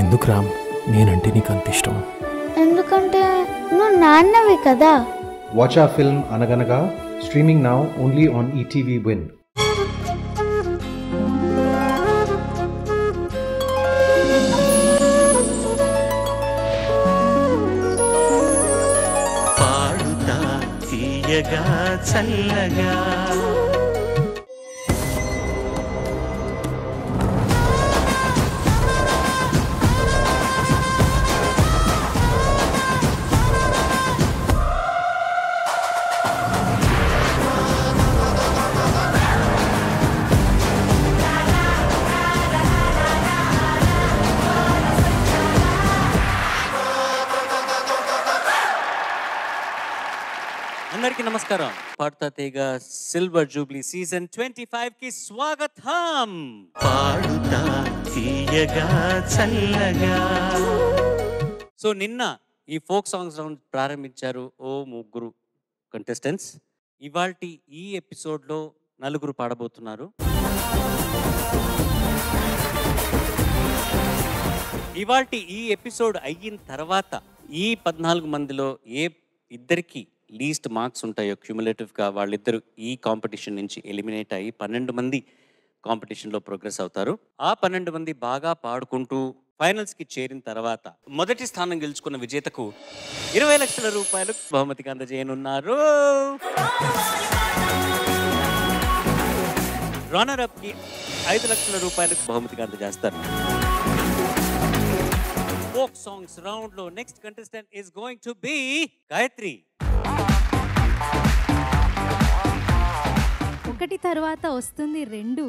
ఎందుకు రామ్ నేనంటే నీకు అంత ఇష్టం? ఎందుకంటే నువ్వు నాన్నవి కదా. Watch our film Anaganaga, streaming now only on ETV Win. పాడుతా తీయగా చల్లగా అందరికీ నమస్కారం. పాడుతా తీగ సిల్వర్ జూబ్లీ సీజన్ 25 కి స్వాగతం. పాడుతా తీయగా చల్లగా. సో నిన్న ఈ ఫోక్ సాంగ్స్ రౌండ్ ప్రారంభించారు ముగ్గురు కంటెస్టెంట్స్. ఇవాల్టి ఈ ఎపిసోడ్లో నలుగురు పాడబోతున్నారు. ఇవాల్టి ఈ ఎపిసోడ్ అయిన తర్వాత ఈ 14 మందిలో ఏ ఇద్దరికి లీస్ట్ మార్క్స్ ఉంటాయో క్యూములేటివ్గా వాళ్ళిద్దరు ఈ కాంపిటీషన్ నుంచి ఎలిమినేట్ అయ్యి 12 మంది కాంపిటీషన్లో ప్రోగ్రెస్ అవుతారు. ఆ 12 మంది బాగా పాడుకుంటూ ఫైనల్స్కి చేరిన తర్వాత మొదటి స్థానం గెలుచుకున్న విజేతకు 20 లక్షల రూపాయలు బహుమతిగా అందజేయనున్నారు. రన్నర్ అప్కి 5 లక్షల రూపాయలకు బహుమతిగా అందజేస్తారు. ఫోక్ సాంగ్స్ రౌండ్ లో next contestant is going to B Gayatri. ఒకటి తర్వాత వస్తుంది 2.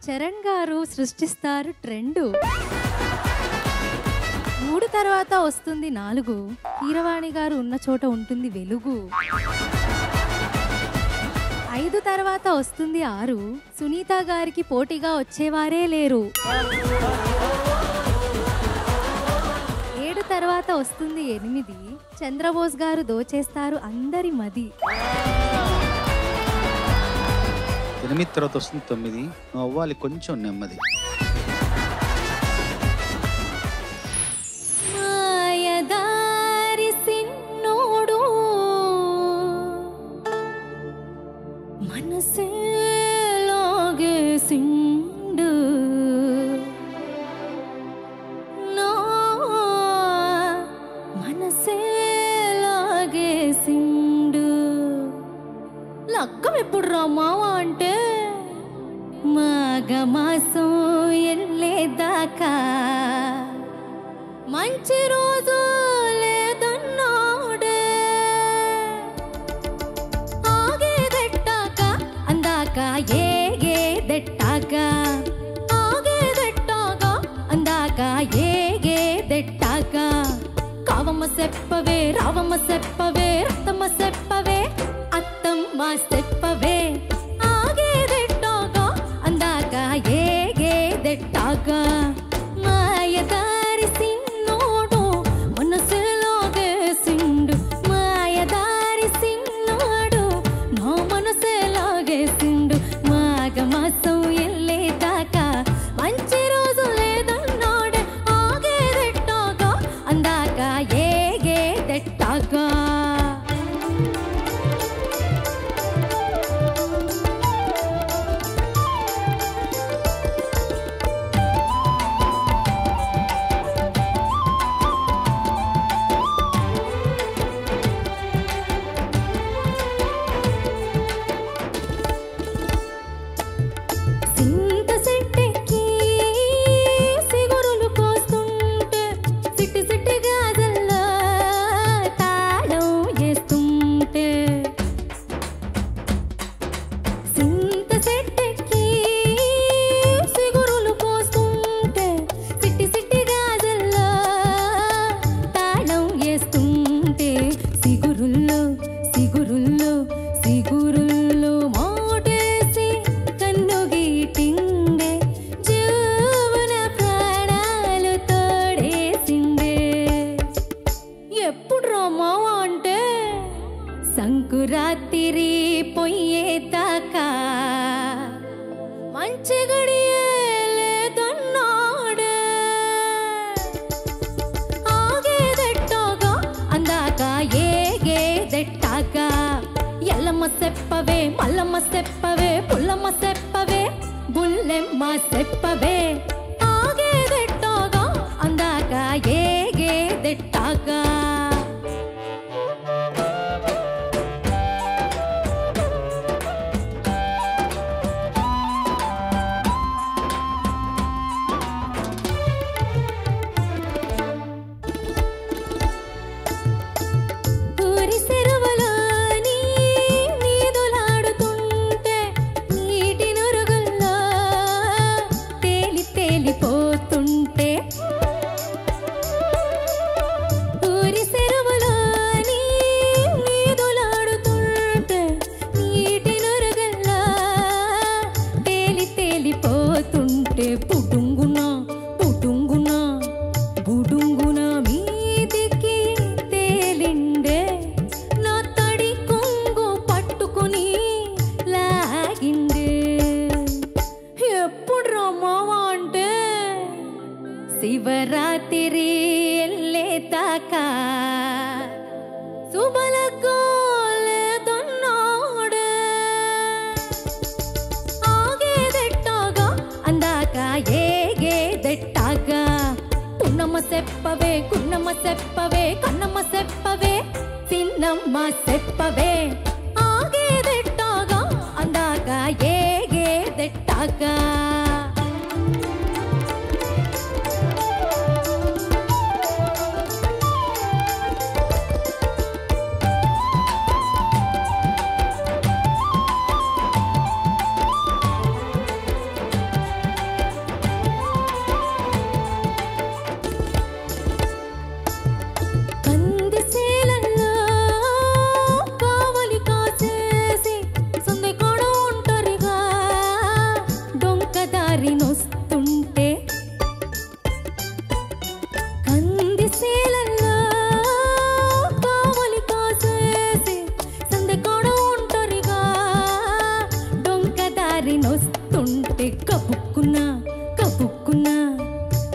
చరణ్ గారు సృష్టిస్తారు ట్రెండ్. 3 తర్వాత వస్తుంది 4. కీరవాణి గారు ఉన్న చోట ఉంటుంది వెలుగు. 5 తర్వాత వస్తుంది 6. సునీత గారికి పోటీగా వచ్చేవారే లేరు. 7 తర్వాత వస్తుంది 8. చంద్రబోస్ గారు దోచేస్తారు అందరి మది. 8 తర్వాత వస్తుంది 9. నువ్వు అవ్వాలి కొంచెం నెమ్మది. మాయదారి సిన్నోడు మనసే లాగేసిండు నా మనసే లాగేసిండు. లక్కం ఎప్పుడు రా మావా అంటే మాఘమాసం ఎల్లేదాకా మంచి రోజు లేదన్నాడే. ఆగేదెట్టాక అందాక ఏగేదెట్టాక ఆగేదెట్టాక అందాక ఏగేదెట్టాక కావమ్మ సెప్పవే రావమ్మ సెప్పవే రత్తమ్మ సెప్పవే అత్తమ్మ సెప్పవే ఆగేదెట్టాక అందాక ఏగేదెట్టాక మాయదారి సిన్నోడు మనసులాగేసిండు. మాయదారి సిన్నోడు నా మనసులాగేసిండు. మాఘమాసం ఎల్లేదాకా మంచి రోజు లేదన్నాడే. ఆగేదెట్టాక అందాక ఏగేదెట్టాక సంకురాత్రి పోయేదాకా మంచి గడియే లేదన్నాడే. ఎల్లమ్మ సెప్పవే మల్లమ్మ సెప్పవే పుల్లమ్మ సెప్పవే బుల్లెమ్మ సెప్పవే ఆగేదెట్టాగా అందాక ఏగేదెట్టాగా శివరాత్రి ఎల్లేదాకా శుభలకోలేదన్నాడు ఆగేదెట్టాగా అందాక ఏగేదెట్టాగా పున్నమ్మ సెప్పవే కున్నమ్మ సెప్పవే కన్నమ్మ సెప్పవే చిన్నమ్మ సెప్పవే ఆగేదెట్టాగా అందాక ఏగేదెట్టాగా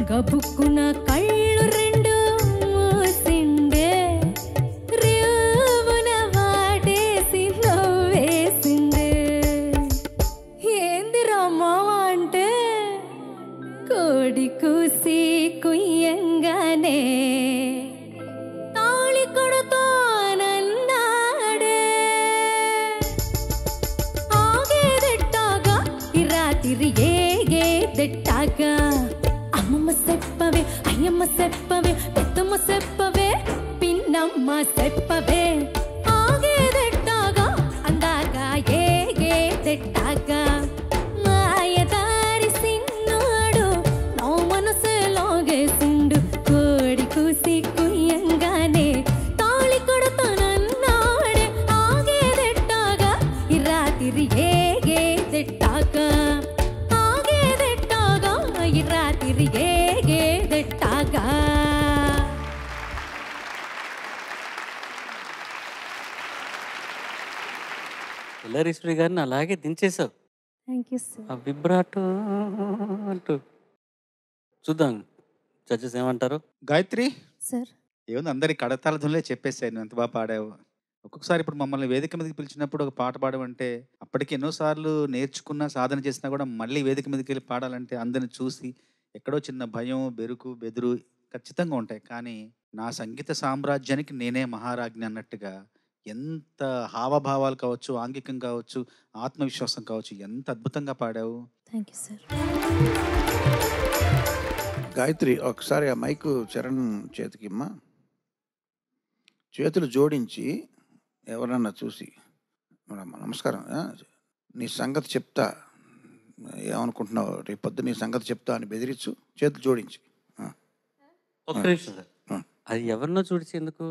గబుక్కున కళ్ళు రెండు మూసిండే రేవున వాడేసి నవ్వేసిండే ఏంది రమ్మావ అంటే కోడి కూసి కుయ్యంగానే తాళి కొడుతానన్నాడే ఆగేదెట్టాగా ఇరాతిరి ఏగేదెట్టాగా అమ్మమ్మ సెప్పవే అయ్యమ్మ సెప్పవే పెద్దమ్మ సెప్పవే పిన్నమ్మ సెప్పవే ఆగేదెట్టాగా అందాక ఏగేదెట్టాగా మాయదారి సిన్నాడు నా మనసే లాగేసిండు కోడి కూసి కుయ్యంగానే తాళి కొడతానన్నాడే ఆగేదెట్టాగా ఇరాతిరి ఏగేదెట్టాగా రాత్రి ఏగేదెట్టాగా ఎల్లారీశ్వరి గారిని అలాగే దించేశావు. Thank you sir. ఆ విబ్రాటో అంటూ చూద్దాం జడ్జెస్ ఏమంటారు. గాయత్రి సార్ ఏముంది అందరి కడతాల ధులే చెప్పేసాను నువ్వు ఎంత బాగా పాడావు. ఒక్కొక్కసారి ఇప్పుడు మమ్మల్ని వేదిక మీదకి పిలిచినప్పుడు ఒక పాట పాడమంటే అప్పటికి ఎన్నోసార్లు నేర్చుకున్నా సాధన చేసినా కూడా మళ్ళీ వేదిక మీదకి వెళ్ళి పాడాలంటే అందరిని చూసి ఎక్కడో చిన్న భయం బెరుకు బెదురు ఖచ్చితంగా ఉంటాయి. కానీ నా సంగీత సామ్రాజ్యానికి నేనే మహారాజ్ఞి అన్నట్టుగా ఎంత హావభావాలు కావచ్చు, ఆంగికం కావచ్చు, ఆత్మవిశ్వాసం కావచ్చు, ఎంత అద్భుతంగా పాడావు. Thank you sir. గాయత్రి ఒకసారి ఆ మైకు చరణ్ చేతికిమ్మా. చేతులు జోడించి ఎవరన్నా చూసి నమస్కారం నీ సంగతి చెప్తా, ఏమనుకుంటున్నావు, రేపు పొద్దు నీ సంగతి చెప్తా అని బెదిరించు, చేతులు జోడించి. ఒక్క నిమిషం సార్, అది ఎవరినో చూడిచి ఎందుకు,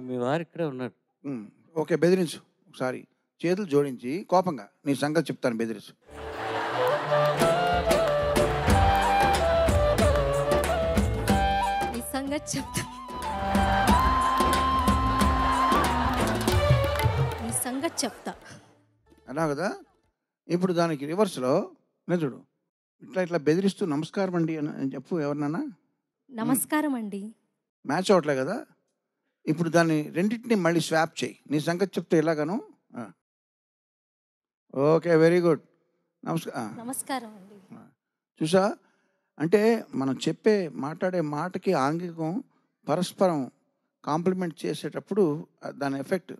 మీ వారు ఇక్కడే ఉన్నారు. ఓకే బెదిరించు ఒకసారి, చేతులు జోడించి కోపంగా నీ సంగతి చెప్తాను బెదిరించు. నీ సంగతి చెప్తా, నీ సంగతి చెప్తా అలా కదా. ఇప్పుడు దానికి రివర్స్లో చూడు, ఇట్లా ఇట్లా బెదిరిస్తూ నమస్కారం అండి అని చెప్పు ఎవరినన్నా. నమస్కారం అండి. మ్యాచ్ అవట్లే కదా. ఇప్పుడు దాన్ని రెండింటిని మళ్ళీ స్వాప్ చేయి. నీ సంగతి చెప్తే ఎలాగాను ఓకే, వెరీ గుడ్. నమస్కారం. నమస్కారం అండి. చూసా, అంటే మనం మాట్లాడే మాటకి ఆంగికం పరస్పరం కాంప్లిమెంట్ చేసేటప్పుడు దాని ఎఫెక్ట్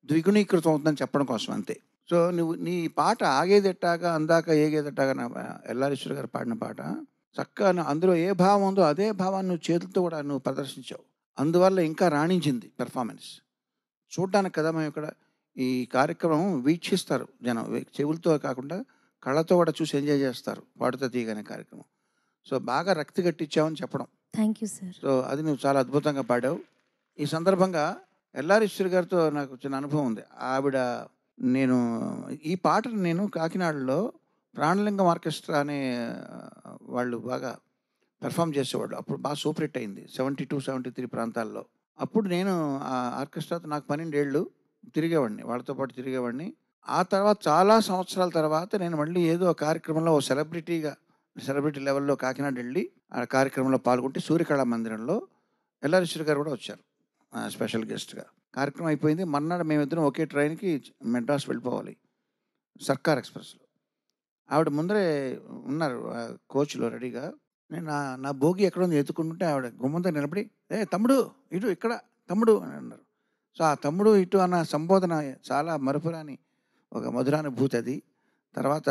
ద్విగుణీకృతం అవుతుందని చెప్పడం కోసం అంతే. సో నువ్వు నీ పాట ఆగేదెట్టాగా అందాక ఏగేదెట్టాగా ఎల్లారీశ్వర్ గారు పాడిన పాట చక్కగా అందులో ఏ భావం ఉందో అదే భావాన్ని నువ్వు చేతులతో కూడా నువ్వు ప్రదర్శించావు. అందువల్ల ఇంకా రాణించింది పెర్ఫార్మెన్స్. చూడ్డానికి కదా మేము ఇక్కడ ఈ కార్యక్రమం వీక్షిస్తారు జనం, చెవులతో కాకుండా కళ్ళతో కూడా చూసి ఎంజాయ్ చేస్తారు పాడుతా తీయగానే కార్యక్రమం. సో బాగా రక్తి కట్టించావని చెప్పడం. Thank you sir. సో అది నువ్వు చాలా అద్భుతంగా పాడావు. ఈ సందర్భంగా ఎల్లారీశ్వరి గారితో నాకు చిన్న అనుభవం ఉంది. ఈ పాటను నేను కాకినాడలో ప్రాణలింగం ఆర్కెస్ట్రా అనే వాళ్ళు బాగా పెర్ఫామ్ చేసేవాళ్ళు. అప్పుడు బాగా సూపర్ హిట్ అయింది 72, 73 ప్రాంతాల్లో. అప్పుడు నేను ఆ ఆర్కెస్ట్రాతో నాకు 12 ఏళ్ళు తిరిగేవాడిని, వాళ్ళతో పాటు తిరిగేవాడిని. ఆ తర్వాత చాలా సంవత్సరాల తర్వాత నేను మళ్ళీ ఏదో కార్యక్రమంలో సెలబ్రిటీ లెవెల్లో కాకినాడ వెళ్ళి ఆ కార్యక్రమంలో పాల్గొంటే సూర్యకళా మందిరంలో ఎల్లారీశ్వరి గారు కూడా వచ్చారు స్పెషల్ గెస్ట్గా. కార్యక్రమం అయిపోయింది. మర్నాడు మేమిద్దరం ఒకే ట్రైన్కి మెడ్రాస్ వెళ్ళిపోవాలి సర్కార్ ఎక్స్ప్రెస్లో. ఆవిడ ముందరే ఉన్నారు కోచ్లో రెడీగా. నేను నా భోగి ఎక్కడ ఉంది ఎత్తుకుంటుంటే ఆవిడ గుమ్మంతో నిలబడి తమ్ముడు ఇటు ఇక్కడ తమ్ముడు అని అన్నారు. సో ఆ తమ్ముడు ఇటు అన్న సంబోధన చాలా మరుపురాని ఒక మధురానుభూతి అది. తర్వాత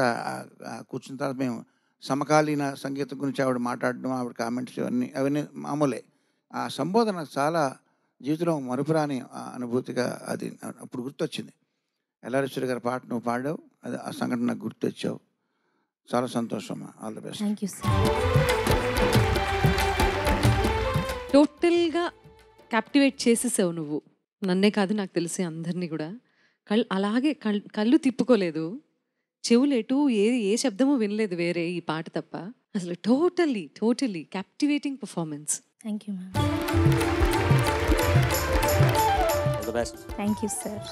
కూర్చున్న తర్వాత మేము సమకాలీన సంగీతం గురించి ఆవిడ మాట్లాడడం, ఆవిడ కామెంట్స్ అవన్నీ మామూలే. ఆ సంబోధన చాలా జీవితంలో మరుపురాని అనుభూతిగా అది అప్పుడు గుర్తొచ్చింది. ఎల్లారీశ్వరి గారి పాట నువ్వు పాడావు, అది ఆ సంఘటన నాకు గుర్తొచ్చావు. చాలా సంతోషం. All the best. Thank you sir. టోటల్గా క్యాప్టివేట్ చేసేసావు నువ్వు, నన్నే కాదు నాకు తెలిసి అందరినీ కూడా. అలాగే కళ్ళు తిప్పుకోలేదు, చెవులు ఎటు ఏ శబ్దము వినలేదు వేరే ఈ పాట తప్ప. అసలు totally captivating performance. Thank you ma'am. Thank you sir.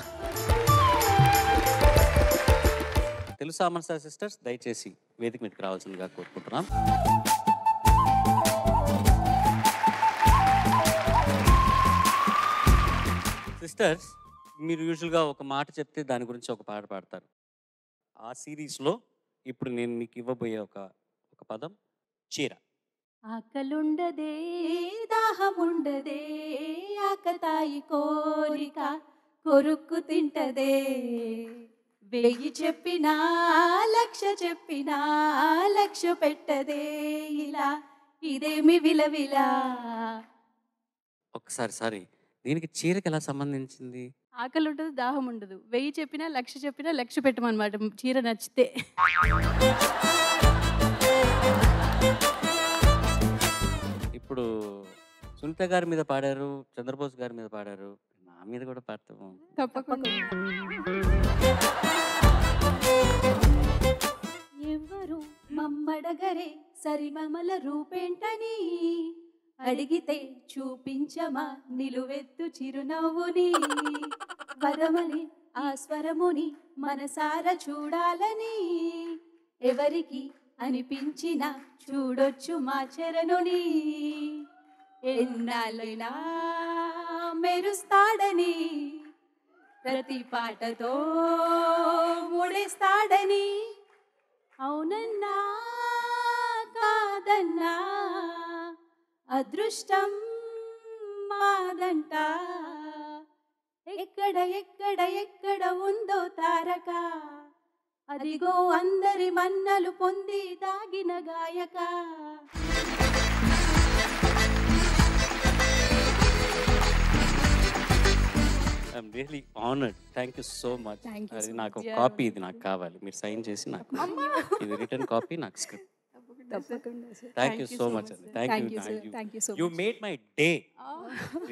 తెలుసా మనసా సిస్టర్స్, దయచేసి వేదిక మీదకి రావాల్సిందిగా కోరుకుంటున్నాం. సిస్టర్స్, మీరు యూజువల్గా ఒక మాట చెప్తే దాని గురించి ఒక పాట పాడతారు. ఆ సిరీస్లో ఇప్పుడు నేను మీకు ఇవ్వబోయే ఒక పదం చీర. ఆకలుండదే దాహముండదే ఆకతాయి కోరిక కొరుక్కు తింటదే, 1000 చెప్పినా 1,00,000 చెప్పినా 1,00,000 పెట్టదే ఇలా ఇదేమి విలవిలా. సారీ, దీనికి చీరకి ఎలా సంబంధించింది? ఆకలి ఉండదు, దాహం ఉండదు, 1000 చెప్పినా 1,00,000 చెప్పినా 1,00,000 పెట్టమన్నమాట చీర నచ్చితే. ఇప్పుడు సునీత గారి మీద పాడారు, చంద్రబోస్ గారి మీద పాడారు, నా మీద కూడా పాడతాము తప్పకుండా. ఎవరు మమ్మడగరే సరిమమల రూపేంటని అడిగితే చూపించమా నిలువెత్తు చిరునవ్వుని, వరమని ఆ స్వరముని మనసార చూడాలని ఎవరికి అనిపించిన చూడొచ్చు మా చరణుని, ఎన్నాళ్ళైనా మెరుస్తాడని ప్రతి పాటతో ముడేస్తాడని, అవునన్నా కాదన్నా అదృష్టం మాదంట, ఎక్కడ ఎక్కడ ఎక్కడ ఉందో తారక, అదిగో అందరి మన్నలు పొంది దాగిన గాయక. I'm really honoured. Thank you so much. అది నాకు కాపీ, ఇది నాకు కావాలి, మీరు సైన్ చేసి నాకు ఇది రిటర్న్ కాపీ, నాకు script. Thank you so much అండి. Thank you. You made my day.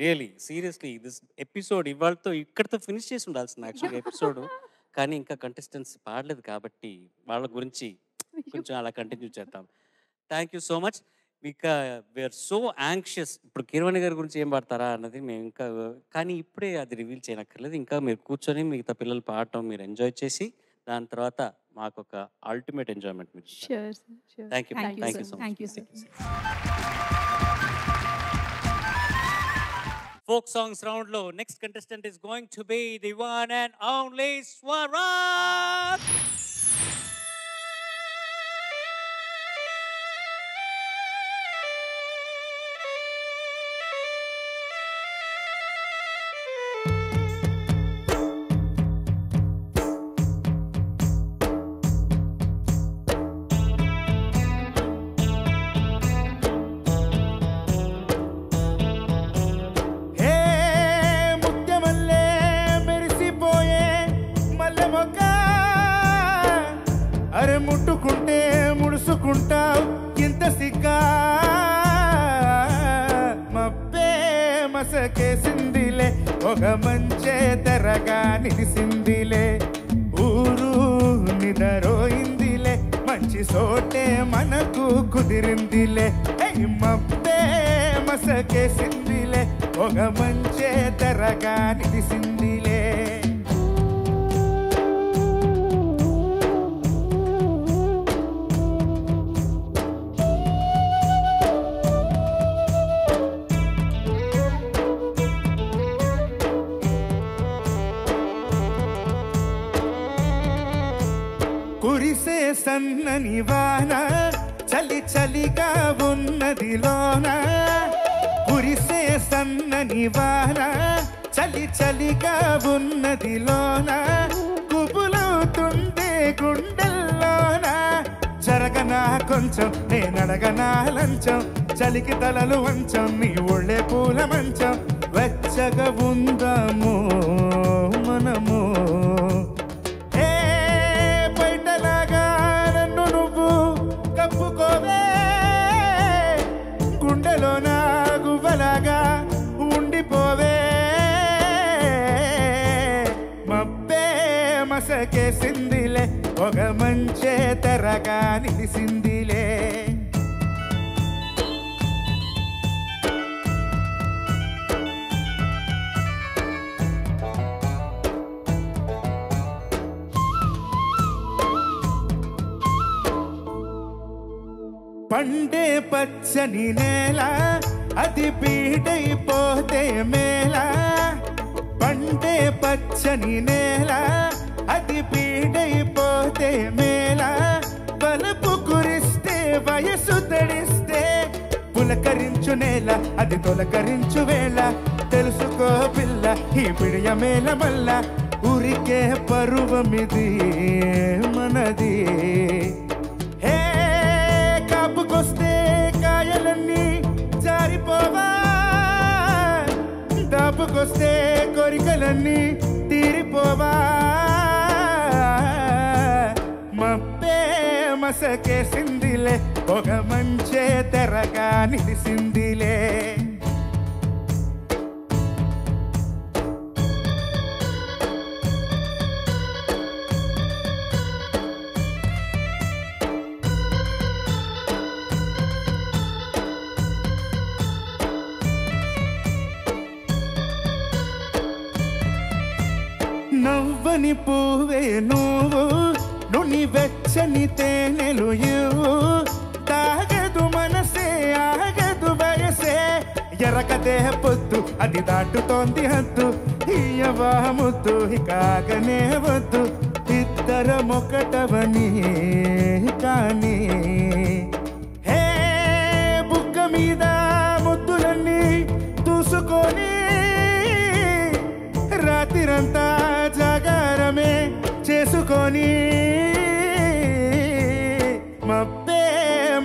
Really seriously this episode ఇవాళతో ఇక్కడితో ఫినిష్ చేసి ఉండాల్సింది యాక్చువల్గా ఎపిసోడ్, కానీ ఇంకా కంటెస్టెంట్స్ పాడలేదు కాబట్టి వాళ్ళ గురించి కొంచెం అలా కంటిన్యూ చేద్దాం. Thank you so much. ఇంకా వీఆర్ సో యాంగ్షియస్ ఇప్పుడు కీరవాణి గారి గురించి ఏం పాడతారా అన్నది మేము ఇంకా, కానీ ఇప్పుడే అది రివీల్ చేయనక్కర్లేదు. ఇంకా మీరు కూర్చొని మిగతా పిల్లలు పాడటం మీరు ఎంజాయ్ చేసి దాని తర్వాత మాకు ఒక అల్టిమేట్ ఎంజాయ్మెంట్ మీరు. Thank you so much. Folk songs round లో next contestant is going to be the one and only Swaraj. మసకేసిందిలే ఒక మంచే తెరగా నిలిసిందిలే ఊరు నిదరోయిందిలే మంచి సోటే మనకు కుదిరిందిలే మబ్బే మసకేసిందిలే ఒక మంచే తెరగా నిలిసిందిలే కురిసే సన్నని వాన చలి చలిగా ఉన్నది లోన కురిసే సన్నని వాన చలి చలిగా ఉన్నది లోన కుబులవుతుండే గుండెల్లోన జరగనా కొంచెం నేనడగనా లంచం చలికి తలలు వంచం నీ ఒళ్ళే పూల మంచం వెచ్చగా ఉందాము మనము కప్పుకోవే గుండెలో నా గువ్వలాగా ఉండిపోవే మబ్బే మసకేసిందిలే ఒక మంచే తెరగా నిలిసిందిలే పండే పచ్చని నేల అది బీడైపోతే మేళ పండే పచ్చని నేల అది బీడైపోతే మేళ బలపు కురిస్తే వయసు తడిస్తే పులకరించు నేల అది తొలకరించు వేళ తెలుసుకో పిల్ల ఈ పిడియ మేళ మల్ల ఉరికే పరువమిది మనది కాపుకొస్తే కాయలన్నీ జారిపోవా దాపుకొస్తే కోరికలన్నీ తీరిపోవా మబ్బే మసకేసిందిలే ఒక మంచే తెరగా నిలిసిందిలే నవ్వని పువ్వే నువ్వు నుని వెచ్చని తేనెలు ఇవ్వు తాగదు మనసే ఆగదు వయసే ఎరకదే పొద్దు అది దాటుతోంది హద్దు ఇయ్యవా ముద్దు కాగనే వద్దు ఇద్దరమొకటవని కానీ హే బుగ్గ మీద ముద్దులన్నీ దూసుకొని రాత్రిరంతా జాగారమే చేసుకొని మబ్బే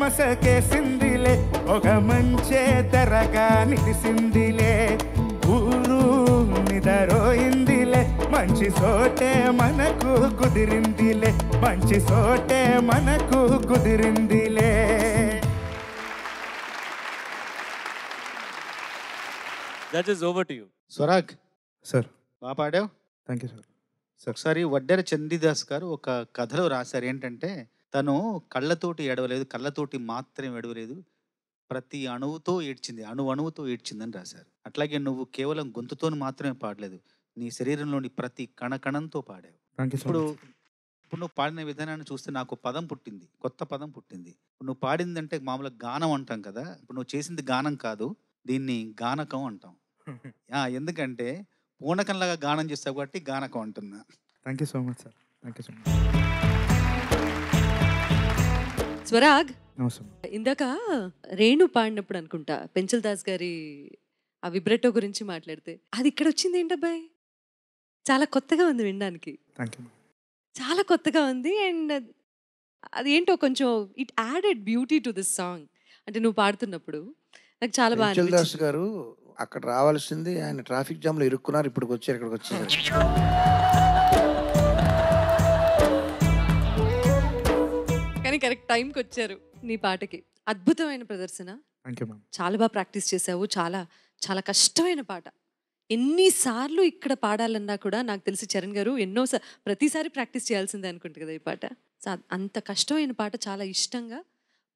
మసకేసిందిలే ఒక మంచే తెరగా నిలిసిందిలే ఊరు నిదరోయిందిలే మంచి సోటే మనకు కుదిరిందిలే మంచి సోటే మనకు కుదిరిందిలే That is over to you. Swarag sir బాగా పాడావు. Thank you sir. ఒకసారి వడ్డెర చండీదాస్ గారు ఒక కథలో రాశారు ఏంటంటే తను కళ్ళతోటి ఏడవలేదు, కళ్ళతోటి మాత్రం ఏడవలేదు, ప్రతి అణువుతో ఏడ్చింది, అణువుతో ఏడ్చిందని రాశారు. అట్లాగే నువ్వు కేవలం గొంతుతో మాత్రమే పాడలేదు, నీ శరీరంలోని ప్రతి కణకణంతో పాడావు. Thank you. ఇప్పుడు నువ్వు పాడిన విధానాన్ని చూస్తే నాకు పదం పుట్టింది, కొత్త పదం పుట్టింది. ఇప్పుడు నువ్వు పాడిందంటే మామూలుగా గానం అంటాం కదా, ఇప్పుడు నువ్వు చేసింది గానం కాదు, దీన్ని గానకం అంటాం. ఎందుకంటే పూనకంలాగా గానం చేస్తావు కాబట్టి గానకం అంటున్నా. Thank you so much sir. Thank you so much. Swarag, నమస్తే. ఇందాక రేణు పాడినప్పుడు అనుకుంటా పెంచల్ దాస్ గారి ఆ విబ్రెటో గురించి మాట్లాడితే అది ఇక్కడ వచ్చింది ఏంటబ్బాయి, చాలా కొత్తగా ఉంది వినడానికి. Thank you. చాలా కొత్తగా ఉంది. అండ్ అది ఏంటో కొంచెం it added beauty to this song. అంటే నువ్వు పాడుతున్నప్పుడు నాకు చాలా బాగా పెంచల్ దాస్ గారు అక్కడ రావాల్సింది, ఆయన ట్రాఫిక్ జామ్ లో ఇరుక్కున్నారు, ఇప్పుడు వచ్చారు, ఇక్కడికి వచ్చారు. కానీ కరెక్ట్ టైంకి వచ్చారు నీ పాటకి. అద్భుతమైన ప్రదర్శన, థ్యాంక్ యూ మ్యామ్. చాలా బాగా ప్రాక్టీస్ చేసావు, చాలా చాలా కష్టమైన పాట. ఎన్నిసార్లు ఇక్కడ పాడాలన్నా కూడా నాకు తెలిసి చరణ్ గారు ప్రతిసారి ప్రాక్టీస్ చేయాల్సిందే అనుకుంటు కదా ఈ పాట. అంత కష్టమైన పాట చాలా ఇష్టంగా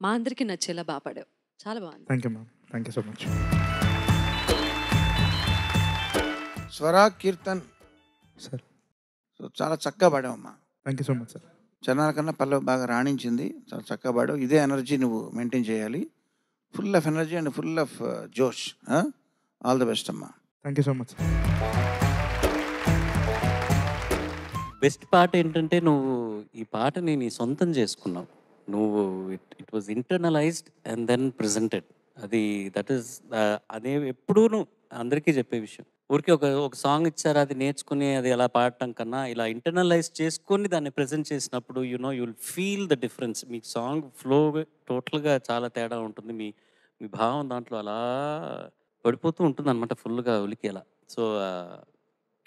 మా అందరికీ నచ్చేలా బాగా పాడావు. చాలా బాగుంది. Thank you ma'am, thank you so much. Swara Keerthan sir so చాలా చక్కగా పాడావమ్మా. Thank you so much sir. చరణాల కన్నా పల్లవి బాగా రాణించింది, చాలా చక్కగా పాడావు. ఇదే ఎనర్జీ నువ్వు మెయింటైన్ చేయాలి. Full of energy and full of జోష్. ఆల్ ద బెస్ట్ అమ్మా. Thank you so much. Best part ఏంటంటే నువ్వు ఈ పాటని నీ సొంతం చేసుకున్నావు. నువ్వు it was internalized and then presented. అది దట్ ఈస్ అదే ఎప్పుడూ అందరికీ చెప్పే విషయం. ఊరికి ఒక సాంగ్ ఇచ్చారు, అది నేర్చుకుని అది అలా పాడటం కన్నా ఇలా ఇంటర్నలైజ్ చేసుకొని దాన్ని ప్రజెంట్ చేసినప్పుడు you will feel the difference. Me song flow టోటల్గా చాలా తేడా ఉంటుంది. మీ భావం దాంట్లో అలా పడిపోతూ ఉంటుంది అనమాట, ఫుల్గా ఉలికి అలా. So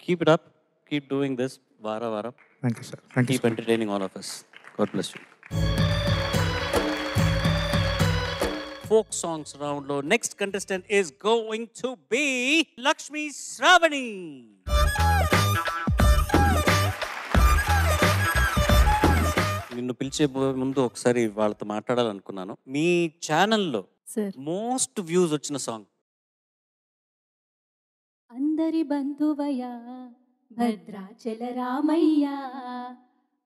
keep it up, keep doing this వారం. Thank you sir. Thank you. Keep entertaining all of us. God bless you. Folk songs round lo next contestant is going to be Lakshmi Shravani. నిన్ను పిలిచే ముందు ఒకసారి వాళ్ళతో మాట్లాడాలనుకున్నాను. మీ ఛానల్లో most views వచ్చిన song అందరి బంధువయ్యా భద్రాచల రామయ్యా,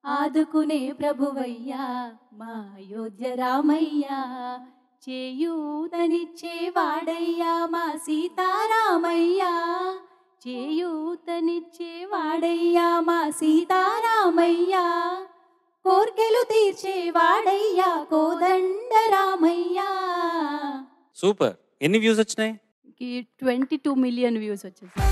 ఆదుకునే ప్రభువయ్యా మా అయోధ్య రామయ్యా, చేయూతనిచ్చేవాడయ్యా మా సీతారామయ్యా, చేయూతనిచ్చేవాడయ్యా మా సీతారామయ్యా, కోర్కెలు తీర్చేవాడయ్యా కోదండ రామయ్యా. సూపర్. ఎన్ని వ్యూస్ వచ్చినాయి? 22 మిలియన్ వ్యూస్ వచ్చేసాయి.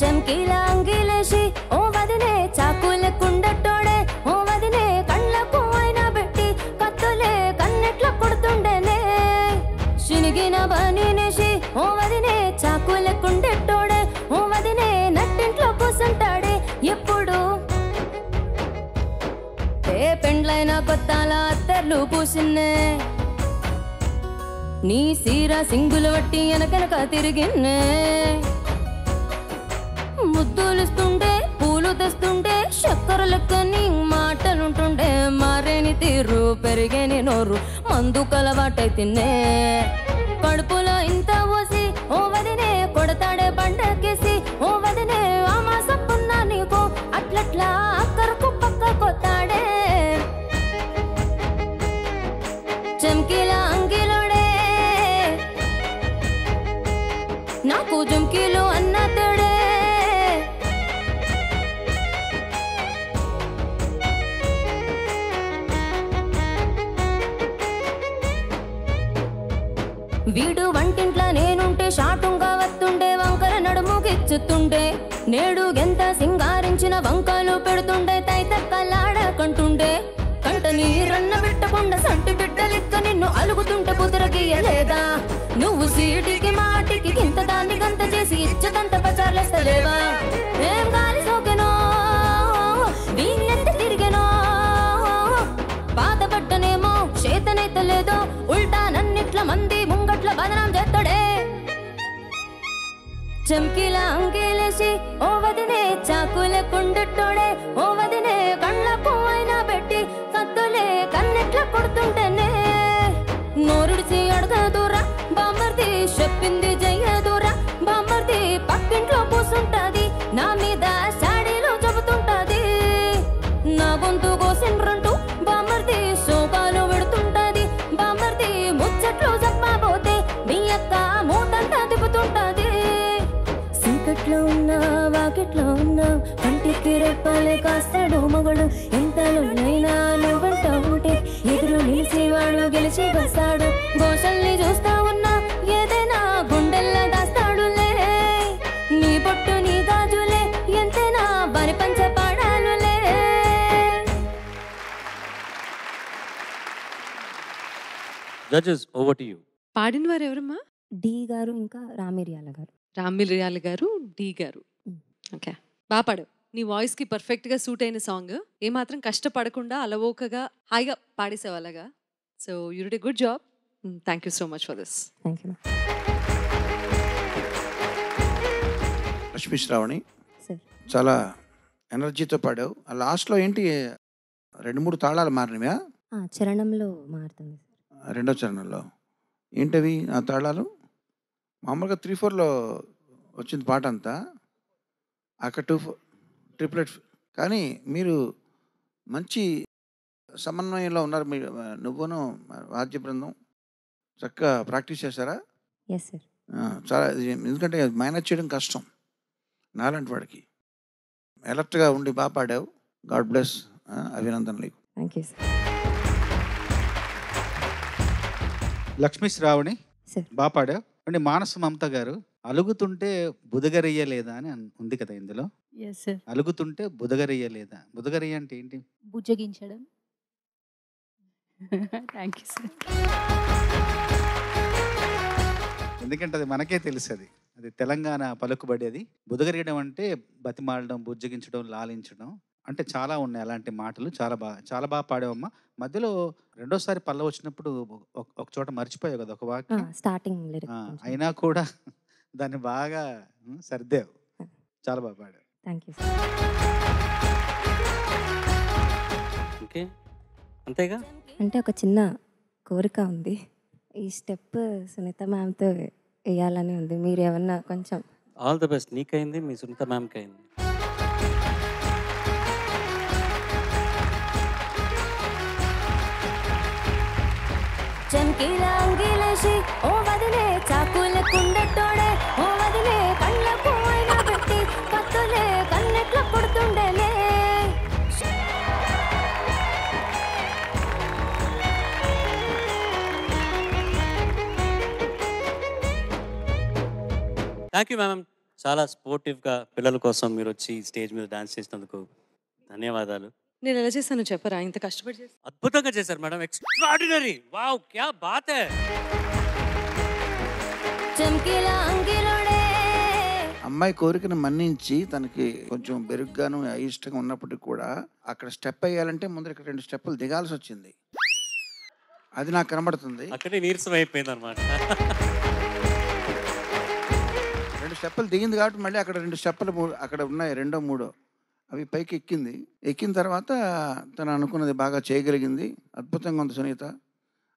చంకీల అంగిలేసి ఓ వదినే చాకుల కుండటోడే, ఓ వదినే కళ్ళకు అయినా పెట్టి కత్తులే కన్నెట్ల కొడుతుండేనే, శినిగిన బనీనేసి ఓ వదినే చాకుల కుండటోడే, ఓ వదినే నట్టింట్లో కూసుంటాడే ఎప్పుడు, ఏ పెండ్లైన కొత్తాల అత్తర్లు పూసిన్నే, నీ సీర సింగులు వట్టి వెనకనక తిరిగిన్నే, ముద్దులుస్తుండే పూలు తెస్తుండే చక్కెర లెక్కని మాటలుంటుండే, మారేని తీరు పెరిగేని నోరు మందు కలవాటై తిన్నే, కడుపులో ఇంత పోసి ఓ వదినే కొడతాడే బండకేసి, ఓ వదినే ఆ మాసప్పున్నా నీకు అట్లట్లా అక్కరకు పక్క కొత్తాడే, చంకీల అంగిలోడే నాకు జుంకీలు అన్న తేడే, వీడు వంటింట్లా నేనుంటే షాటుంగా వస్తుండే, వంకర నడుముకిచ్చుతుండే, నేడు ఎంత సింగారించిన వంకలు పెడుతుండే, తైతక్కలాడకంటుండే, కంట నీరన్న పెట్టకుండా సంటి బిడ్డలిక్క నిన్ను అలుగుతుంటే కుదరగీయలేదా, నువ్వు సీటికి మాటికి ఇంత దాన్ని గంత చేసి ఇచ్చదంత పచార్లేస్తలేవా, ఏం గాలి సోకెనో వీళ్ళెంత తిరిగెనో, బాధపడ్డనేమో చేతనైతలేదో, ఉల్టా నన్నిట్ల మంది ముంగట్ల బదనాం చేస్తాడే, చంకీల అంగేలేసి ఓ వదినే చాకుల కుండటోడే, ఓ వదినే కళ్ళకు అయినా పెట్టి కత్తులే కన్నెట్ల కొడుతుంటేనే, నోరుడిచి అడగదూరా బామ్మర్ది చెప్పింది జయ్యదూరా, బామ్మర్ది పక్కింట్లో కూసుంటాది నా మీద సాడీలు చెబుతుంటాది, నా గొంతు కోసిండ్రంటూ బామ్మర్ది శోకాలు పెడుతుంటాది, బామ్మర్ది ముచ్చట్లు చెప్పబోతే మీ అక్క మూతంతా తిప్పుతుంటాది, చీకట్లో ఉన్నా వాకిట్లో ఉన్నా కంటికి రెప్పాలే కాస్తాడు మగడు, ఎంతలోనైనా నువ్వంటా ఉంటే ఎదురు నిలిచేవాడు గెలిచి వస్తాడు, గోషల్ని చూస్తా ఉన్నా జడ్జెస్ ఓవర్ టు యూ. పాడిన వారు ఎవరమ్మా? డి గారు ఇంకా రామిరియాల గారు. రామిరియాల గారు, డి గారు. ఓకే, బాగా పాడావు. నీ వాయిస్కి పర్ఫెక్ట్గా సూట్ అయిన సాంగ్. ఏమాత్రం కష్టపడకుండా అలవోకగా హాయిగా పాడేసావు అలాగా. So you did a good job. Thank you so much for this. Thank you. Lakshmi Shravani sir. చాలా ఎనర్జీతో పాడావు. ఆ లాస్ట్లో ఏంటి 2-3 తాళాలు మారినవా? చరణంలో మారుతుంది సార్. రెండో చరణంలో ఏంటవి ఆ తాళాలు? మామూలుగా 3/4లో వచ్చింది పాట అంతా, అక్కడ 2/4 ట్రిప్లెట్. కానీ మీరు మంచి సమన్వయంలో ఉన్నారు. మీరు నువ్వును వాద్య బృందం చక్కగా ప్రాక్టీస్ చేశారా? Yes sir. చాలా, ఎందుకంటే మేనేజ్ చేయడం కష్టం నాలాంటి వాడికి. అలర్ట్గా ఉండి బాగా పాడావు. God bless. అభినందనలు. Thank you sir. Lakshmi Shravani sir. బాగా పాడావు. అంటే మానస మమత గారు అలుగుతుంటే బుదగరయ్య లేదా అని ఉంది కదా ఇందులో. Yes sir. అలుగుతుంటే బుదగరయ్య లేదా? బుదగరయ్య అంటే ఏంటి? బుజ్జగించడం. Thank you sir. ఎందుకంటే అది మనకే తెలుసు. అది తెలంగాణ పలుకుబడి. అది బుదగరియడం అంటే బతిమాలడం, బుజ్జగించడం, లాలించడం. అంటే చాలా ఉన్నాయి అలాంటి మాటలు. చాలా బాగా పాడావమ్మా. మధ్యలో రెండోసారి పల్ల వచ్చినప్పుడు ఒక చోట మర్చిపోయావు కదా ఒక వాక్యం. Starting lyric. అయినా కూడా దాన్ని బాగా సర్దావు. చాలా బాగా పాడావు. Thank you sir. ఓకే, అంతేగా. అంటే ఒక చిన్న కోరిక ఉంది. ఈ స్టెప్ సునీత మ్యామ్తో వేయాలని ఉంది. మీరు ఏమన్నా కొంచెం. All the best. నీకైంది, మీ సునీత మ్యామ్కి అయింది. చంకీలా అంగిలేసి ఓ వదిలే చాకుల కుండెట్టోడే ఓ వదిలే కళ్ళకు అయినా పెట్టి కత్తులే కన్నెట్ల కొడుతుండేలే. Thank you ma'am. చాలా స్పోర్టివ్గా పిల్లల కోసం మీరు వచ్చి స్టేజ్ మీద డాన్స్ చేసినందుకు ధన్యవాదాలు. నేను ఎలా చేశాను చెప్పరా? ఇంత కష్టపడి చేసి అద్భుతంగా చేశారు మేడం. ఎక్స్ట్రాడినరీ. వావ్, క్యా బాత్ హై. చంకీలా అంగిలోడే. అమ్మాయి కోరికను మన్నించి తనకి కొంచెం బెరుగ్గాను అయిష్టంగా ఉన్నప్పటికీ కూడా అక్కడ స్టెప్ వేయాలంటే ముందర ఇక్కడ 2 స్టెప్పులు దిగాల్సి వచ్చింది. అది నాకు కనబడుతుంది. అక్కడే నీరసం అయిపోయింది అనమాట. 2 స్టెప్పులు దిగింది కాబట్టి మళ్ళీ అక్కడ 2 స్టెప్పులు అక్కడ ఉన్నాయి, 2, 3 అవి పైకి ఎక్కింది. ఎక్కిన తర్వాత తను అనుకున్నది బాగా చేయగలిగింది. అద్భుతంగా ఉంది సునీత.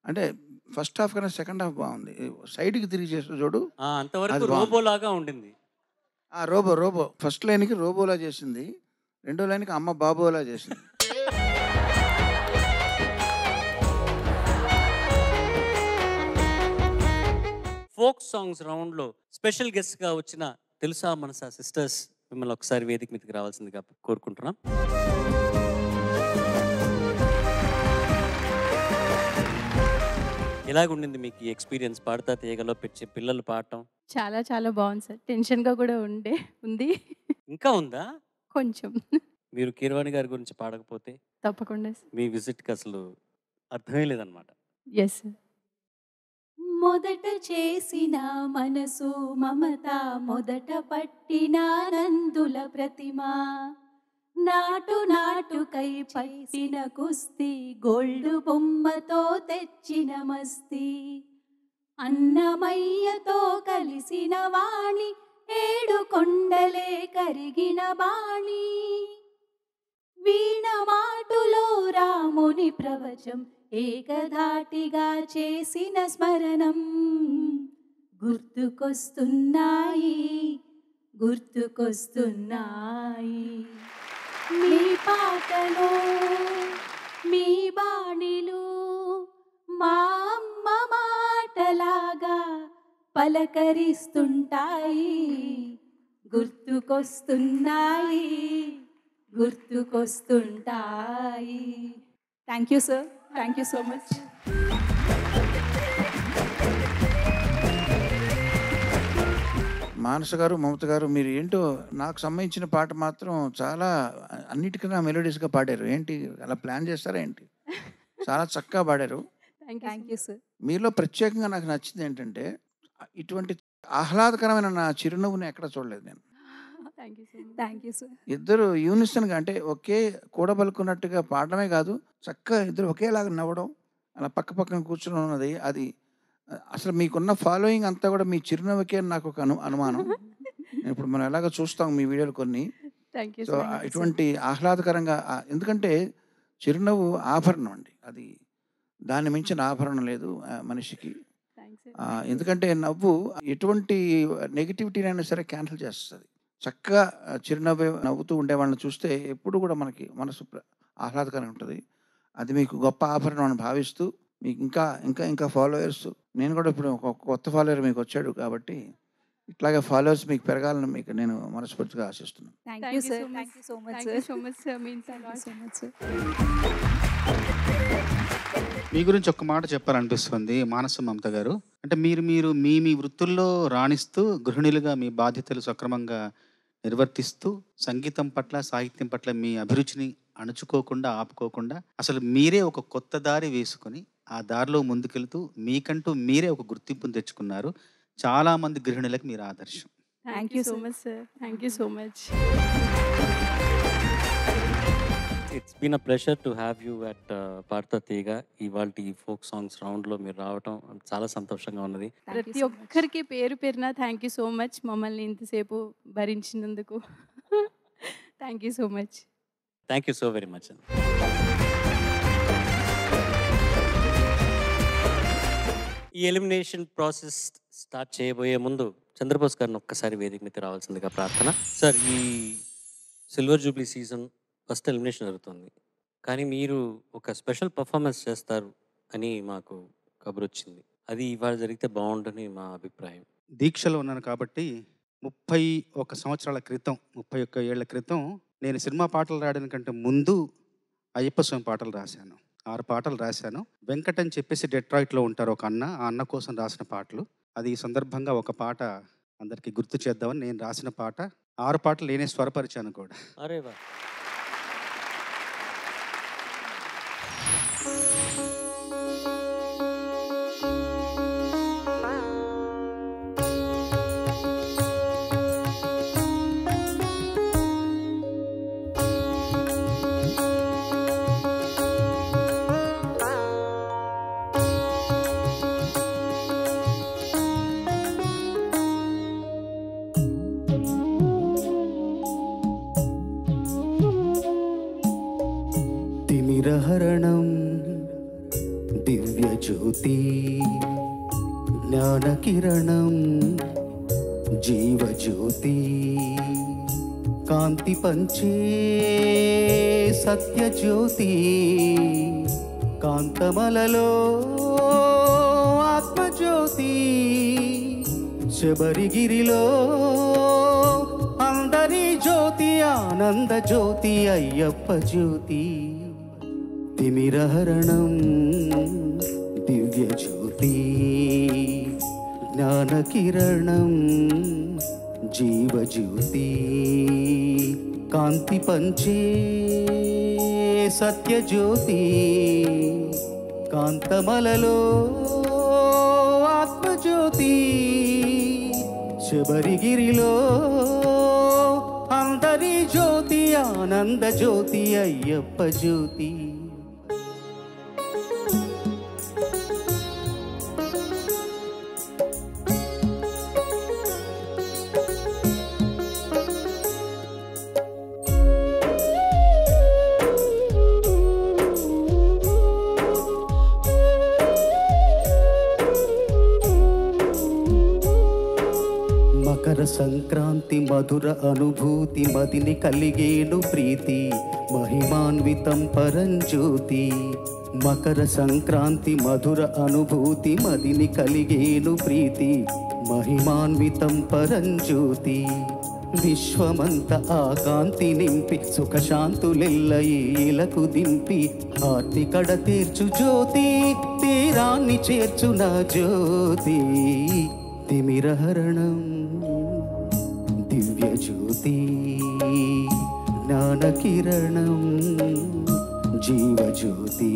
అంటే ఫస్ట్ హాఫ్ కన్నా సెకండ్ హాఫ్ బాగుంది. సైడ్కి తిరిగి చేస్తూ చూడు, అంతవరకు రోబోలాగా ఉండింది. రోబో ఫస్ట్ లైన్కి రోబోలా చేసింది, రెండో లైన్కి అమ్మ బాబోలా చేసింది. ఫోక్ సాంగ్స్ రౌండ్లో స్పెషల్ గెస్ట్గా వచ్చిన తెలుసా మనసా సిస్టర్స్ మిమ్మల్ని ఒకసారి వేదిక మీదకి రావాల్సిందిగా కోరుకుంటున్నాం. ఎలాగుండింది మీకు ఈ ఎక్స్పీరియన్స్? పాడతా తీయగలో పిచ్చి పిల్లలు పాడటం చాలా చాలా బాగుంది సార్. టెన్షన్గా కూడా ఉంది. ఇంకా ఉందా? కొంచెం. మీరు కీరవాణి గారి గురించి పాడకపోతే తప్పకుండా మీ విజిట్కి అసలు అర్థమే లేదనమాట. Yes sir. మొదట చేసిన మనసు మమత మొదట పట్టిన నందుల ప్రతిమ నాటుకై పట్టిన కుస్తీ గోల్డ్ బొమ్మతో తెచ్చిన మస్తీ అన్నమయ్యతో కలిసిన వాణి 7 కొండలే కరిగిన బాణి వీణ మాటులో రాముని ప్రవచం ఏకధాటిగా చేసిన స్మరణం గుర్తుకొస్తున్నాయి మీ పాటలో మీ బాణిలు మా అమ్మ మాటలాగా పలకరిస్తుంటాయి గుర్తుకొస్తున్నాయి thank you sir. Thank you so much. Manasa garu, Mamata గారు, మీరు ఏంటో నాకు సంబంధించిన పాట మాత్రం చాలా అన్నిటికన్నా మెలోడియస్గా పాడారు. ఏంటి అలా ప్లాన్ చేస్తారా ఏంటి? చాలా చక్కగా పాడారు. Thank you sir. మీలో ప్రత్యేకంగా నాకు నచ్చింది ఏంటంటే ఇటువంటి ఆహ్లాదకరమైన నా చిరునవ్వుని ఎక్కడ చూడలేదు నేను. Thank you sir. ఇద్దరు యూనిసన్గా అంటే ఒకే కూడబలుకున్నట్టుగా పాడడమే కాదు, చక్కగా ఇద్దరు ఒకేలాగా నవ్వడం, అలా పక్క పక్కన కూర్చొని ఉన్నది, అది అసలు మీకున్న ఫాలోయింగ్ అంతా కూడా మీ చిరునవ్వుకే అని నాకు ఒక అనుమానం. ఇప్పుడు మనం ఎలాగో చూస్తాం మీ వీడియోలు కొన్ని. సో ఇటువంటి ఆహ్లాదకరంగా, ఎందుకంటే చిరునవ్వు ఆభరణం అండి, అది దాన్ని మించిన ఆభరణం లేదు మనిషికి. ఎందుకంటే నవ్వు ఎటువంటి నెగిటివిటీనైనా సరే క్యాన్సిల్ చేస్తుంది. చక్కగా చిరునవ్వు నవ్వుతూ ఉండే వాళ్ళని చూస్తే ఎప్పుడు కూడా మనకి మనసు ఆహ్లాదకరంగా ఉంటుంది. అది మీకు గొప్ప ఆభరణం అని భావిస్తూ మీకు ఇంకా ఇంకా ఇంకా ఫాలోవర్స్, నేను కూడా ఇప్పుడు ఒక కొత్త ఫాలోవర్ మీకు వచ్చాడు కాబట్టి ఇట్లాగే ఫాలోవర్స్ మీకు పెరగాలని మీకు నేను మనస్ఫూర్తిగా ఆశిస్తున్నాను. Thank you sir. Thank you so much sir. So much sir. Means so much sir. మీ గురించి ఒక్క మాట చెప్పాలనిపిస్తుంది మానస మమత గారు. అంటే మీరు మీ వృత్తుల్లో రాణిస్తూ గృహిణులుగా మీ బాధ్యతలు సక్రమంగా నిర్వర్తిస్తూ సంగీతం పట్ల సాహిత్యం పట్ల మీ అభిరుచిని అణుచుకోకుండా ఆపుకోకుండా అసలు మీరే ఒక కొత్త దారి వేసుకొని ఆ దారిలో ముందుకెళ్తూ మీకంటూ మీరే ఒక గుర్తింపును తెచ్చుకున్నారు. చాలా మంది గృహిణులకు మీరు ఆదర్శం. Thank you so much sir. Thank you so much. It's been a pleasure to have you at Padutha Theeyaga. ఇవాళ ఈ ఫోక్ సాంగ్స్ రౌండ్లో మీరు రావటం చాలా సంతోషంగా ఉన్నది. ప్రతి ఒక్కరికి పేరు పేరున థ్యాంక్ యూ సో మచ్, మమ్మల్ని ఇంతసేపు భరించినందుకు. Thank you so much. Thank you so very much. ఈ ఎలిమినేషన్ ప్రాసెస్ స్టార్ట్ చేయబోయే ముందు చంద్రబోస్ గారిని ఒక్కసారి వేదిక మీద రావాల్సిందిగా ప్రార్థన. సార్, ఈ silver Jubilee season first elimination జరుగుతుంది, కానీ మీరు ఒక స్పెషల్ పర్ఫార్మెన్స్ చేస్తారు అని మాకు కబురు వచ్చింది. అది ఇవాళ జరిగితే బాగుంటుందని మా అభిప్రాయం. దీక్షలో ఉన్నాను కాబట్టి 31 సంవత్సరాల క్రితం, 31 ఏళ్ల క్రితం నేను సినిమా పాటలు రాయడానికంటే ముందు అయ్యప్ప స్వామి పాటలు రాశాను. 6 పాటలు రాశాను. వెంకట్ అని చెప్పేసి డెట్రాయిట్లో ఉంటారు ఒక అన్న, ఆ అన్న కోసం రాసిన పాటలు. అది ఈ సందర్భంగా ఒక పాట అందరికీ గుర్తు చేద్దామని నేను రాసిన పాట. 6 పాటలు నేనే స్వరపరిచాను కూడా. అరే వా. తిమిరహరణం దివ్యజ్యోతి జ్ఞానకిరణం జీవజ్యోతి కాంతి పంచే సత్యజ్యోతి కాంతమలలో ఆత్మజ్యోతి శబరిగిరిలో అందరి జ్యోతి ఆనంద జ్యోతి అయ్యప్ప జ్యోతి తిమిరహరణం దివ్యజ్యోతి జ్ఞానకిరణం జీవజ్యోతి కాంతి పంచే సత్యజ్యోతి కాంతమలలో ఆత్మజ్యోతి శబరిగిరిలో అందరి జ్యోతి ఆనంద జ్యోతి అయ్యప్ప జ్యోతి. మకర సంక్రాంతి మధుర అనుభూతి మదిని కలిగేను ప్రీతి మహిమాన్వితం పరంజ్యోతి. మకర సంక్రాంతి మధుర అనుభూతి మదిని కలిగేను ప్రీతి మహిమాన్వితం పరంజ్యోతి. విశ్వమంత ఆ కాంతి నింపి సుఖశాంతులెల్ల ఈలకు దింపి ఆర్తి కడ తీర్చు జ్యోతి తీరాన్ని చేర్చు నా జ్యోతి తిమిరహరణం దివ్యజ్యోతి జ్ఞానకిరణం జీవజ్యోతి.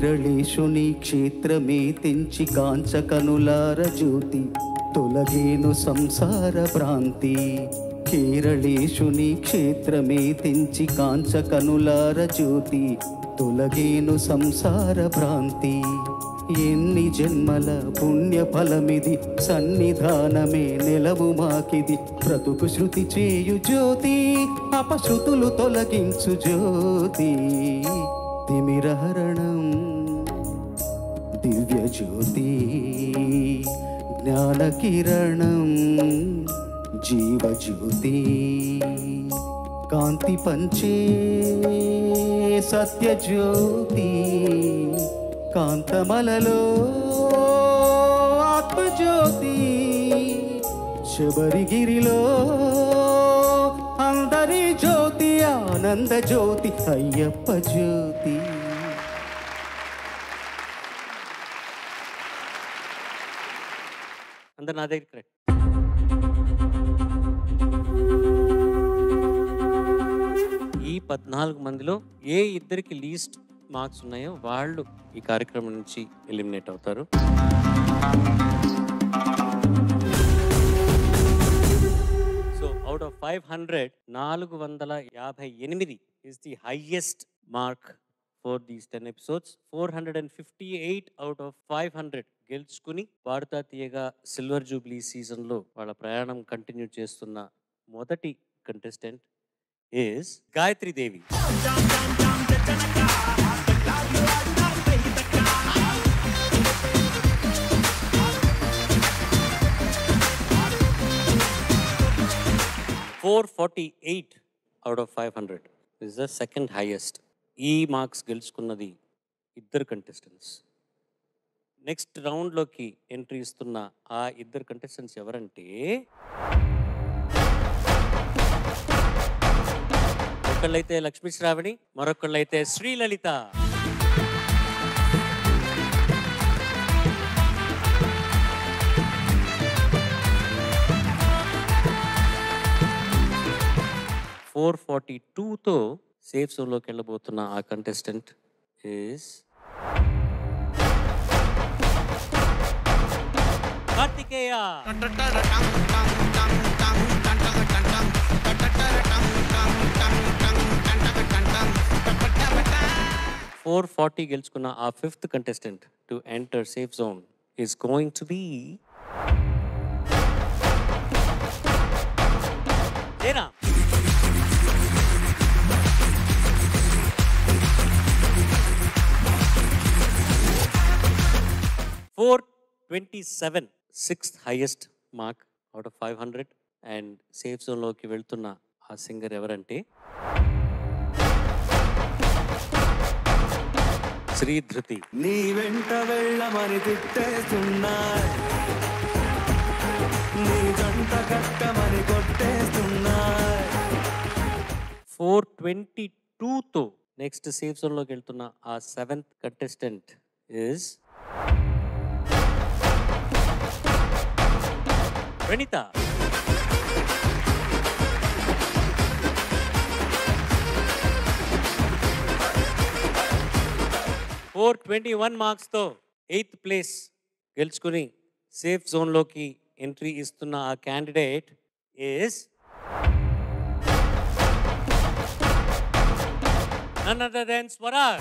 కేరళేశుని క్షేత్రమే తెంచి కాంచ కనులార జ్యోతి తొలగేను సంసార భ్రాంతి. కేరళేశుని క్షేత్రమే తెంచి కాంచ కనులార జ్యోతి తొలగేను సంసార భ్రాంతి. ఎన్ని జన్మల పుణ్య ఫలమిది సన్నిధానమే నెలవు మాకిది. బ్రతుకు శృతి చేయు జ్యోతి అపశృతులు తొలగించు జ్యోతి. తిమిరహరణం దివ్య జ్యోతి జ్ఞాన కిరణం జీవజ్యోతి. కాంతి పంచే సత్యజ్యోతి కాంతమలలో ఆత్మజ్యోతి. శబరిగిరిలో అందరి జ్యోతి ఆనంద జ్యోతి అయ్యప్ప జ్యోతి. అందరు నా దగ్గర కరెక్ట్. ఈ 14 మందిలో ఏ ఇద్దరికి లీస్ట్ మార్క్స్ ఉన్నాయో వాళ్ళు ఈ కార్యక్రమం నుంచి ఎలిమినేట్ అవుతారు. So out of 500 458 is the highest mark for these 10 episodes. 458 out of 500 గెలుచుకుని పాడుతా తీయగా సిల్వర్ జూబ్లీ సీజన్లో వాళ్ళ ప్రయాణం కంటిన్యూ చేస్తున్న మొదటి contestant is Gayatri Devi. $448 out of 500 is the second highest. ఈ మార్క్స్ గెలుచుకున్నది ఇద్దరు కంటెస్టెంట్స్. నెక్స్ట్ రౌండ్లోకి ఎంట్రీ ఇస్తున్న ఆ ఇద్దరు కంటెస్టెంట్స్ ఎవరంటే ఒకళ్ళైతే లక్ష్మీ శ్రావణి, మరొకళ్ళైతే శ్రీలలిత. $442తో సేఫ్ జోన్లోకి వెళ్ళబోతున్న ఆ కంటెస్టెంట్ ఈస్ కార్తికేయ. 440 గెలుచుకున్న ఆ 5th contestant to enter safe zone is going to be Jayara. 427 6th highest mark out of 500 and safe జోన్లోకి వెళ్తున్న ఆ సింగర్ ఎవరంటే శ్రీధృతి. నీ వెంట వెళ్ళమని తిట్టేస్తున్నా, నీ జంట కట్టమని కొట్టేస్తున్నా. 422తో నెక్స్ట్ సేఫ్ జోన్లోకి వెళ్తున్న ఆ 7th కంటెస్టెంట్ ఈస్ ప్రణీత. 421 మార్క్స్తో 8th ప్లేస్ గెలుచుకుని సేఫ్ జోన్లోకి ఎంట్రీ ఇస్తున్న ఆ candidate is none other than Swaraj.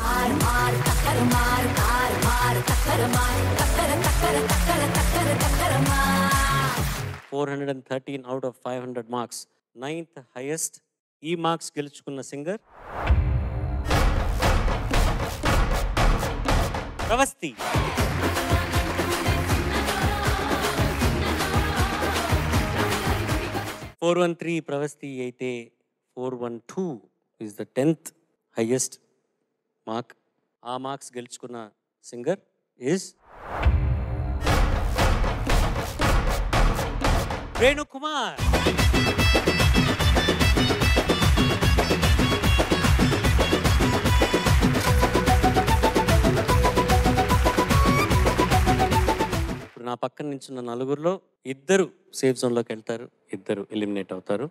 413 out of 500 marks, 9th highest. ఈ మార్క్స్ గెలుచుకున్న సింగర్ ప్రవస్తి. 413 ప్రవస్తి అయితే 412 is the 10th highest mark. ఆ మార్క్స్ గెలుచుకున్న సింగర్ is Renu Kumar. ఇప్పుడు నా పక్కన నించున్న నలుగురిలో ఇద్దరు సేఫ్ జోన్లోకి వెళ్తారు, ఇద్దరు ఎలిమినేట్ అవుతారు.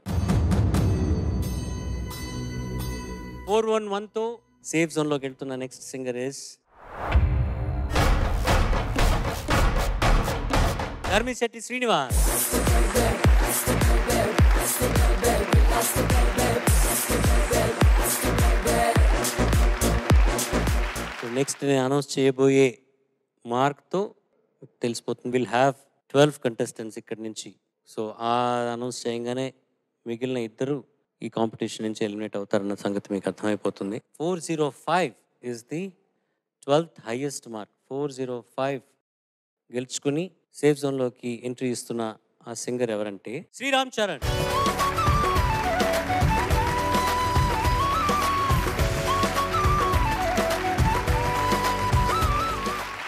411తో సేఫ్ జోన్లోకి వెళ్తున్న next singer is Dharmisetty Srinivas. Next నేను అనౌన్స్ చేయబోయే మార్క్తో తెలిసిపోతుంది. విల్ హ్యావ్ 12 కంటెస్టెంట్స్ ఇక్కడి నుంచి. సో ఆ అనౌన్స్ చేయగానే మిగిలిన ఇద్దరు ఈ కాంపిటీషన్ నుంచి ఎలిమినేట్ అవుతారన్న సంగతి మీకు అర్థమైపోతుంది. 405 is the 12th highest mark. 405 గెలుచుకుని సేఫ్ జోన్లోకి ఎంట్రీ ఇస్తున్న ఆ సింగర్ ఎవరంటే Sriram Charan.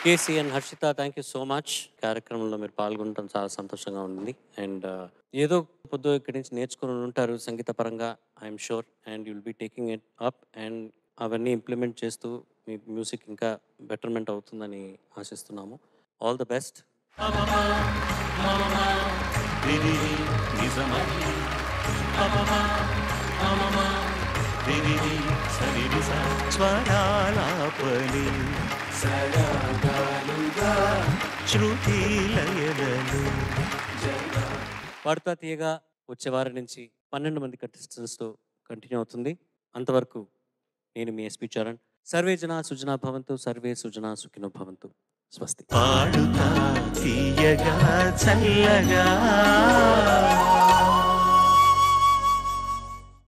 KC and Harshitha, thank you so much. కార్యక్రమంలో మీరు పాల్గొనడం చాలా సంతోషంగా ఉంది. అండ్ ఏదో పొద్దు ఇక్కడి నుంచి నేర్చుకుని ఉంటారు సంగీత పరంగా, I'm sure. And you'll be taking it up and అవన్నీ ఇంప్లిమెంట్ చేస్తూ మీ మ్యూజిక్ ఇంకా బెటర్మెంట్ అవుతుందని ఆశిస్తున్నాము. All the best. పాడుతా తీయగా వచ్చే వారి నుంచి 12 మంది కంటెస్టెంట్స్తో కంటిన్యూ అవుతుంది. అంతవరకు నేను మీ ఎస్పి చరణ్. సర్వే జనా సుజనా భవంతు, సర్వే సుజనా సుఖినో భవంతు. స్వస్తి. పాడుతా తీయగా చల్లగా